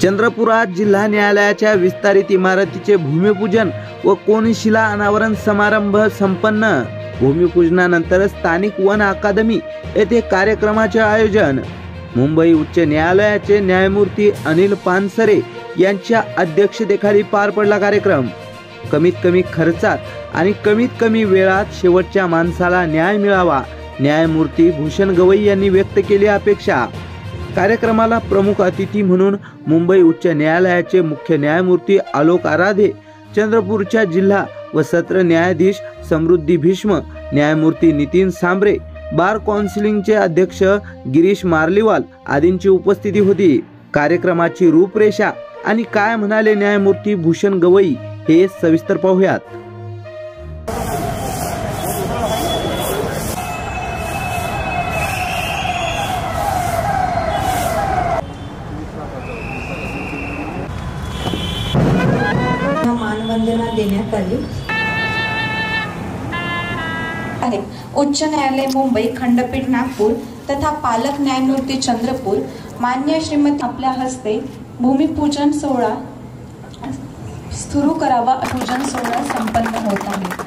चंद्रपुरात जिल्हा न्यायालयाच्या विस्तारित इमारतीचे भूमिपूजन व कोनशिला अनावरण समारंभ संपन्न। भूमिपूजनानंतर स्थानिक वन अकादमी येथे कार्यक्रमाचे आयोजन। मुंबई उच्च न्यायालयाचे न्यायमूर्ती अनिल पानसरे यांच्या अध्यक्षतेखाली पार पडला कार्यक्रम। कमीत कमी खर्चात आणि कमीत कमी वेळात शेवटच्या माणसाला न्याय मिळावा, न्यायमूर्ती भूषण गवई यांनी व्यक्त केली अपेक्षा। कार्यक्रमाला प्रमुख अतिथी म्हणून मुंबई उच्च न्यायालयाचे मुख्य न्यायमूर्ती आलोक आराधे, चंद्रपूरच्या जिल्हा व सत्र न्यायाधीश समृद्धी भीष्म, न्यायमूर्ती नितीन सांबरे, बार काउन्सिलचे अध्यक्ष गिरीश मार्लीवाल आदींची उपस्थिती होती। कार्यक्रमाची रूपरेषा आणि काय म्हणाले न्यायमूर्ती भूषण गवई हे सविस्तर पाहूयात। मानवंदना देण्यात आली आहे। उच्च न्यायालय मुंबई खंडपीठ नागपूर तथा पालक न्यायमूर्ती चंद्रपूर मान्य श्रीमती आपल्या हस्ते भूमिपूजन सोहळा सुरू करावा। पूजन सोहळा संपन्न होत आहे।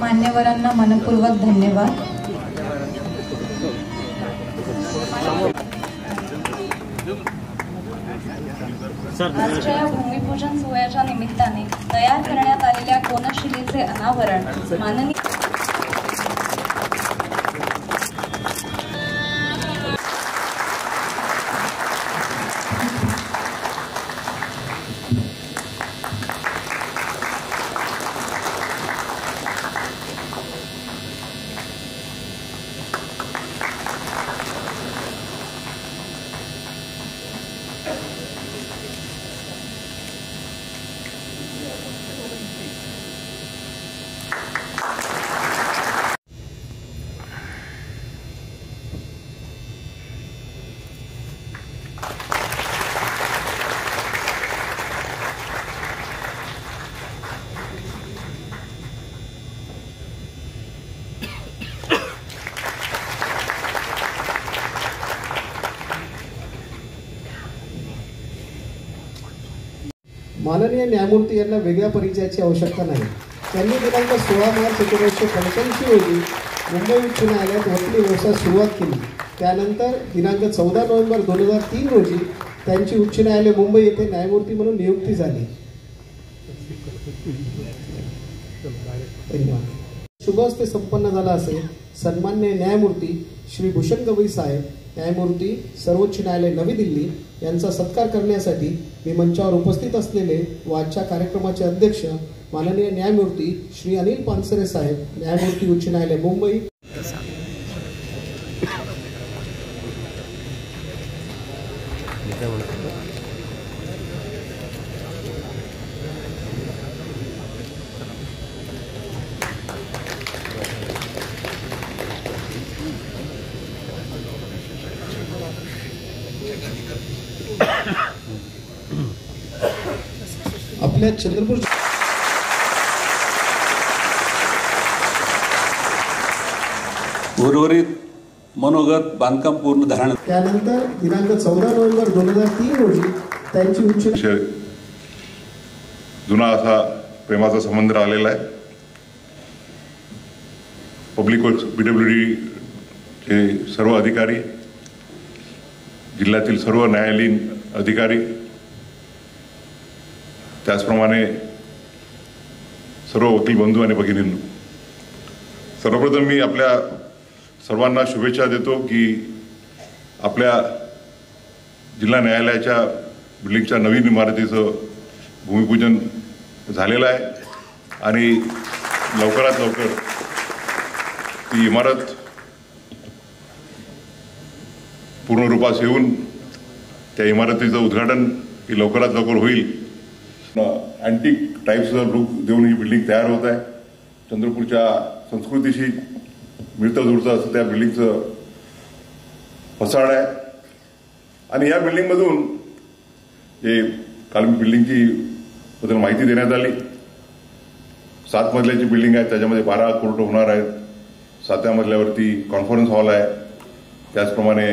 मान्यवरांना मनपूर्वक धन्यवाद। राष्ट्रीय भूमिपूजन सोहळ्याच्या निमित्ताने तयार करण्यात आलेल्या कोनशिलेचे अनावरण माननीय माननीय न्यायमूर्ती यांना वेगळ्या परिचयाची आवश्यकता नाही। त्यांनी दिनांक 16 मार्च 1985 रोजी मुंबई उच्च न्यायालयात वकिली व्यवसाय सुरुवात केली। त्यानंतर दिनांक 14 नोव्हेंबर 2003 रोजी त्यांची उच्च न्यायालय मुंबई येथे न्यायमूर्ती म्हणून नियुक्ती झाली। शुभ हस्ते संपन्न झाला असे सन्माननीय न्यायमूर्ती श्री भूषण गवई साहेब, न्यायमूर्ती सर्वोच्च न्यायालय नवी दिल्ली यांचा सत्कार करण्यासाठी मी मंचावर उपस्थित असलेले व आजच्या कार्यक्रमाचे अध्यक्ष माननीय न्यायमूर्ती श्री अनिल पानसरे साहेब, न्यायमूर्ती उच्च न्यायालय मुंबई, आपल्या चंद्रपूर उर्वरित मनोगत बांधकाम पूर्ण धारण। त्यानंतर दिनांक 14 नोव्हेंबर 2003 रोजी त्यांची उच्च जुना असा प्रेमाचा संबंध राहिलेला आहे। पब्लिक वर्क्स PWD चे सर्व अधिकारी, जिल्ह्यातील सर्व न्यायालयीन अधिकारी, त्याचप्रमाणे सर्व वकील बंधू आणि भगिनींनो, सर्वप्रथम मी आपल्या सर्वांना शुभेच्छा देतो की आपल्या जिल्हा न्यायालयाच्या बिल्डिंगच्या नवीन इमारतीचं भूमिपूजन झालेलं आहे आणि लवकरात लवकर ती इमारत पूर्ण रूपास येऊन त्या इमारतीचं उद्घाटन ही लवकरात लवकर होईल। अँटिक टाईप्सचं लुक देऊन ही बिल्डिंग तयार होत आहे। चंद्रपूरच्या संस्कृतीशी मिळतं जुळतं असं त्या बिल्डिंगचं फसाड आहे. आणि या बिल्डिंगमधून हे काल बिल्डिंगची बद्दल माहिती देण्यात आली. 7 मजल्याची बिल्डिंग आहे, त्याच्यामध्ये 12 कोर्ट होणार आहेत. 7व्या मजल्यावरती कॉन्फरन्स हॉल आहे. त्याचप्रमाणे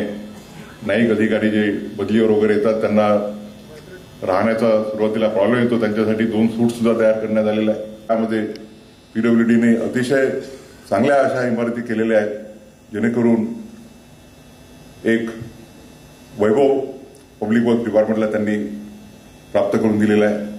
न्यायिक अधिकारी जे बदलीवर वगैरे येतात त्यांना राहण्याचा सुरुवातीला प्रॉब्लेम येतो, त्यांच्यासाठी 2 सूट सुद्धा तयार करण्यात आलेल्या आहे. त्यामध्ये PWDने अतिशय चांगल्या अशा इमारती केलेल्या आहेत, जेणेकरून एक वैभव पब्लिक वर्क डिपार्टमेंटला त्यांनी प्राप्त करून दिलेला आहे.